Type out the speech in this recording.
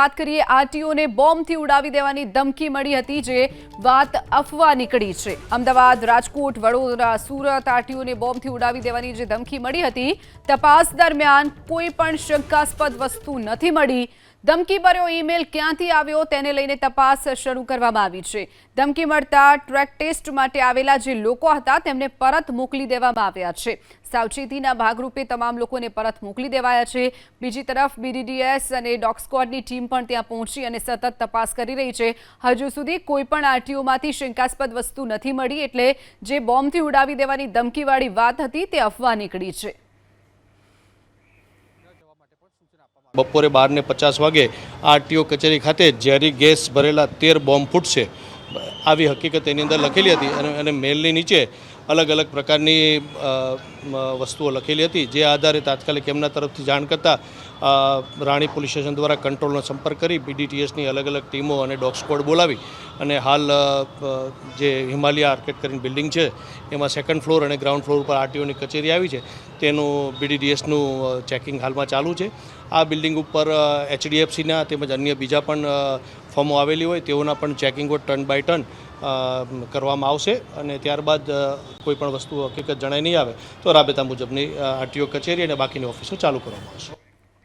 વાત કરીએ આરટીઓને બોમ્બથી ઉડાવી દેવાની ધમકી મળી હતી, જે વાત અફવા નીકળી છે। અમદાવાદ, રાજકોટ, વડોદરા, સુરત આરટીઓને બોમ્બથી ઉડાવી દેવાની જે ધમકી મળી હતી, તપાસ દરમિયાન કોઈ પણ શંકાસ્પદ વસ્તુ નથી મળી। ધમકીભર્યો ઈમેલ ક્યાંથી આવ્યો તેને લઈને તપાસ શરૂ કરવામાં આવી છે। ધમકી મળતા ટ્રેક ટેસ્ટ માટે આવેલા જે લોકો હતા તેમને પરત મોકલી દેવામાં આવ્યા છે। સાવચેતીના ભાગરૂપે તમામ લોકોને પરત મોકલી દેવાયા છે। બીજી તરફ બીડીડીએસ અને ડોગ સ્ક્વોડની ટીમ પણ ત્યાં પહોંચી અને સતત તપાસ કરી રહી છે। હજુ સુધી કોઈ પણ આરટીઓમાંથી શંકાસ્પદ વસ્તુ નથી મળી, એટલે જે બોમ્બથી ઉડાવી દેવાની ધમકીવાળી વાત હતી તે અફવા નીકળી છે। બપોરે 12:50 વાગે આરટીઓ કચેરી ખાતે ઝેરી ગેસ ભરેલા 13 બોમ્બ ફૂટશે આવી હકીકત એની અંદર લખેલી હતી અને મેલની નીચે અલગ અલગ પ્રકારની વસ્તુઓ લખેલી હતી। જે આધારે તાત્કાલિક એમના તરફથી જાણ કરતાં રાણી પોલીસ સ્ટેશન દ્વારા કંટ્રોલનો સંપર્ક કરી બીડીટીએસની અલગ અલગ ટીમો અને ડોગ સ્ક્વોડ બોલાવી અને હાલ જે હિમાલયા આર્કેડ કરીને બિલ્ડિંગ છે એમાં સેકન્ડ ફ્લોર અને ગ્રાઉન્ડ ફ્લોર ઉપર આરટીઓની કચેરી આવી છે, તેનું બીડીડીએસનું ચેકિંગ હાલમાં ચાલુ છે। આ બિલ્ડિંગ ઉપર એચડીએફસીના તેમજ અન્ય બીજા પણ ફર્મો આવેલી હોય તેઓના પણ ચેકિંગો ટર્ન બાય ટર્ન કરવામાં આવશે અને ત્યારબાદ કોઈ પણ વસ્તુ હકીકત જણાઈ નહીં આવે તો રાબેતા મુજબની આરટીઓ કચેરી અને બાકીની ઓફિસો ચાલુ કરવામાં આવશે।